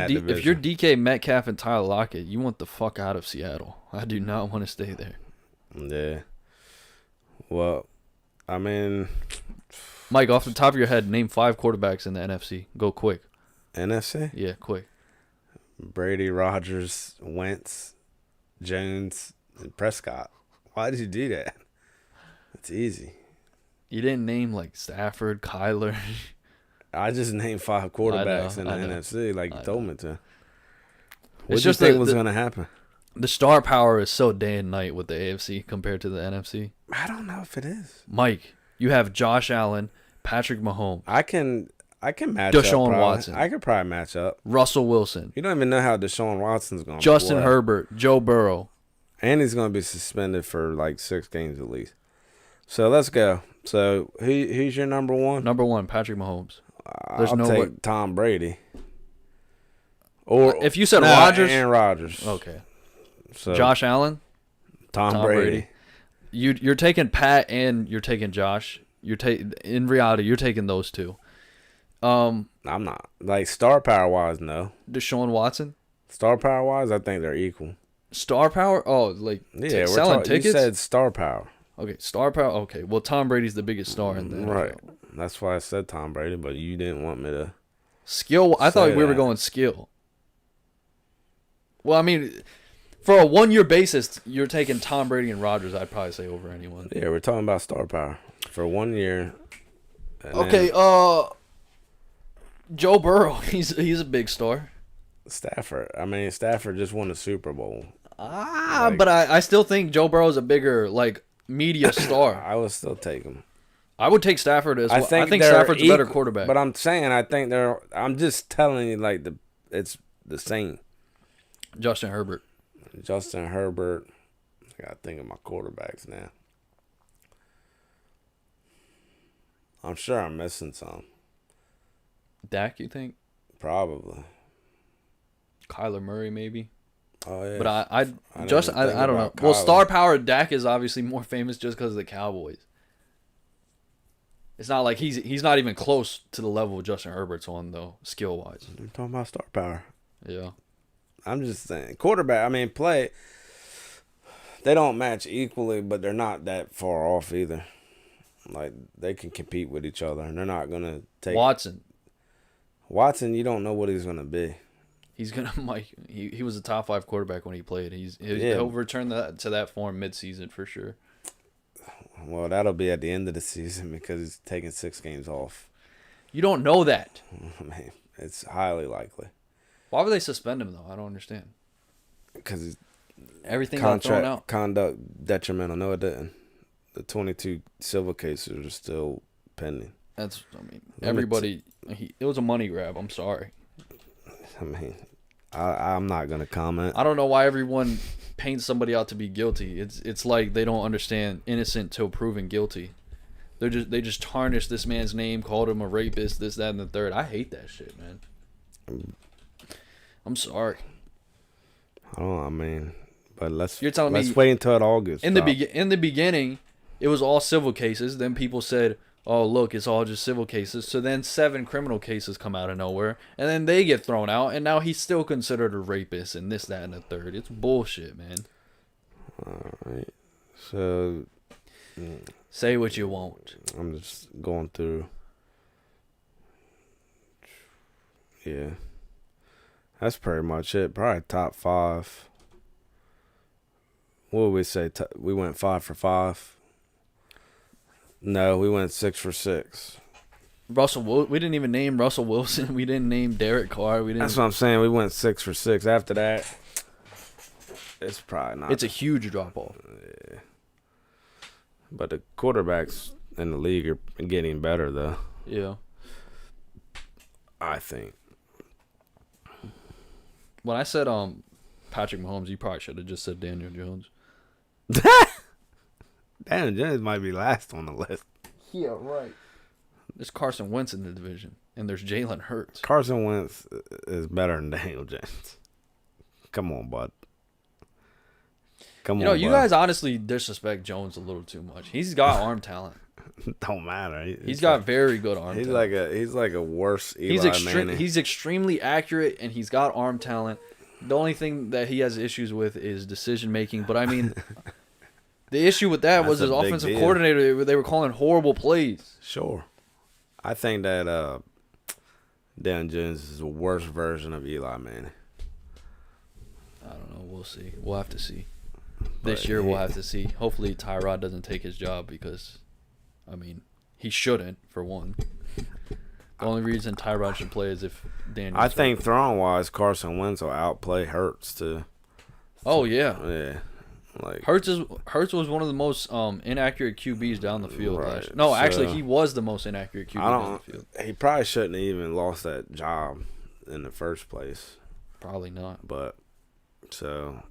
DK Metcalf and Tyler Lockett, you want the fuck out of Seattle. I do not want to stay there. Yeah. Well, I mean, Mike, off the top of your head, name 5 quarterbacks in the NFC. Go quick. NFC? Yeah, quick. Brady, Rodgers, Wentz, Jones, and Prescott. Why did you do that? It's easy. You didn't name like Stafford, Kyler. I just named 5 quarterbacks in the NFC like you told me to. What did you think was going to happen? The star power is so day and night with the AFC compared to the NFC. I don't know if it is. Mike, you have Josh Allen, Patrick Mahomes. I can match Deshaun up. Watson. I could probably match up. Russell Wilson. You don't even know how Deshaun Watson's going to Justin Herbert, Joe Burrow. And he's going to be suspended for like 6 games at least. So let's go. So who's your number 1? Number 1, Patrick Mahomes. There's I'll take Tom Brady. Or if you said Rodgers, Aaron Rodgers. Okay. So Josh Allen, Tom Brady. You're taking Pat and you're taking Josh. In reality, you're taking those two. I'm not like star power wise. No. Deshaun Watson. Star power wise, I think they're equal. Star power? Oh, like yeah, selling tickets. You said star power. Okay, star power. Okay, well, Tom Brady's the biggest star in the NFL. Right. That's why I said Tom Brady, but you didn't want me to. Skill. I thought we were going skill. Well, I mean, for a 1-year basis, you're taking Tom Brady and Rodgers. I'd probably say over anyone. Yeah, we're talking about star power for 1 year. Okay. Joe Burrow. He's a big star. Stafford just won the Super Bowl. But I still think Joe Burrow's a bigger media star. I would still take him. I would take Stafford as well. I think Stafford's a better quarterback. But I'm saying I'm just telling you it's the same. Justin Herbert. I gotta think of my quarterbacks now. I'm sure I'm missing some. Dak, you think? Probably. Kyler Murray, maybe. Oh yeah. But I don't know. Kyler. Well, star power Dak is obviously more famous just because of the Cowboys. It's not like he's not even close to the level of Justin Herbert's on though, skill wise. I'm talking about star power. Yeah. I'm just saying quarterback. Play. They don't match equally, but they're not that far off either. Like they can compete with each other, and they're not gonna take Watson. You don't know what he's gonna be. He's gonna he was a top 5 quarterback when he played. He'll return to that form mid-season for sure. Well, that'll be at the end of the season because he's taking 6 games off. You don't know that. It's highly likely. Why would they suspend him though? I don't understand. Because everything got thrown out. Conduct detrimental. No, it didn't. The 22 civil cases are still pending. Everybody. It was a money grab. I'm sorry. I'm not gonna comment. I don't know why everyone paints somebody out to be guilty. It's like they don't understand innocent till proven guilty. They just tarnish this man's name, called him a rapist, this, that, and the third. I hate that shit, man. I'm sorry. But let's wait until it all gets in the beginning, it was all civil cases. Then people said, "Oh, look, it's all just civil cases." So then 7 criminal cases come out of nowhere, and then they get thrown out, and now he's still considered a rapist and this, that, and the third. It's bullshit, man. All right. So say what you want. I'm just going through. Yeah. That's pretty much it. Probably top 5. What would we say? We went 5 for 5. No, we went 6 for 6. We didn't even name Russell Wilson. We didn't name Derek Carr. That's what I'm saying. We went 6 for 6. After that, it's probably not. It's a huge drop off. Yeah. But the quarterbacks in the league are getting better, though. Yeah. I think. When I said Patrick Mahomes, you probably should have just said Daniel Jones. Daniel Jones might be last on the list. Yeah, right. There's Carson Wentz in the division, and there's Jalen Hurts. Carson Wentz is better than Daniel Jones. Come on, bud. You guys honestly disrespect Jones a little too much. He's got arm talent. Don't matter. He's got very good arm talent. He's like a worse Eli Manning. He's extremely accurate, and he's got arm talent. The only thing that he has issues with is decision making. But the issue with that was his offensive coordinator. They were calling horrible plays. Sure, I think that Dan Jones is a worse version of Eli Manning. I don't know. We'll see. We'll have to see. This year we'll have to see. Hopefully Tyrod doesn't take his job because, he shouldn't, for one. The only reason Tyrod should play is if Daniel. I think throwing-wise, Carson Wentz will outplay Hurts, too. Oh, yeah. Yeah. Hurts was one of the most inaccurate QBs down the field. Right. Actually, he was the most inaccurate QB down the field. He probably shouldn't have even lost that job in the first place. Probably not. But, so,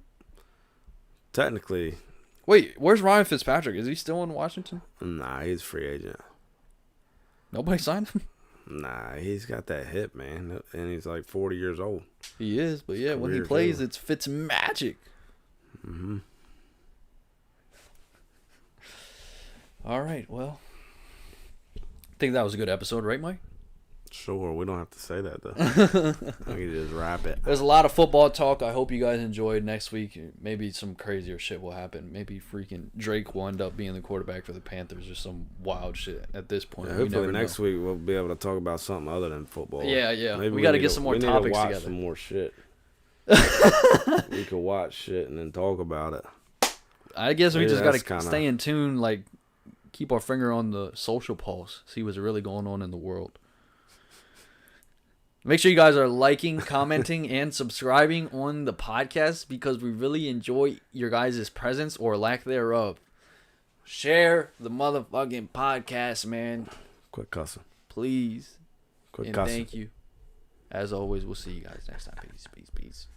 technically... Wait, where's Ryan Fitzpatrick? Is he still in Washington? Nah, he's a free agent. Nobody signed him? Nah, he's got that hip, man, and he's like 40 years old. He is, but yeah, when he plays, it's Fitz magic. Mm-hmm. All right, well, I think that was a good episode, right, Mike? Sure, we don't have to say that, though. We can just wrap it. There's a lot of football talk. I hope you guys enjoyed. Next week, maybe some crazier shit will happen. Maybe freaking Drake will end up being the quarterback for the Panthers or some wild shit at this point. Yeah, hopefully next week we'll be able to talk about something other than football. Yeah. Maybe we got to get some more topics together. We need to watch some more shit. We could watch shit and then talk about it. I guess we just got to stay in tune, like keep our finger on the social pulse, see what's really going on in the world. Make sure you guys are liking, commenting, and subscribing on the podcast because we really enjoy your guys' presence or lack thereof. Share the motherfucking podcast, man. Quit cussing. Please. Quit and cussing. Thank you. As always, we'll see you guys next time. Peace.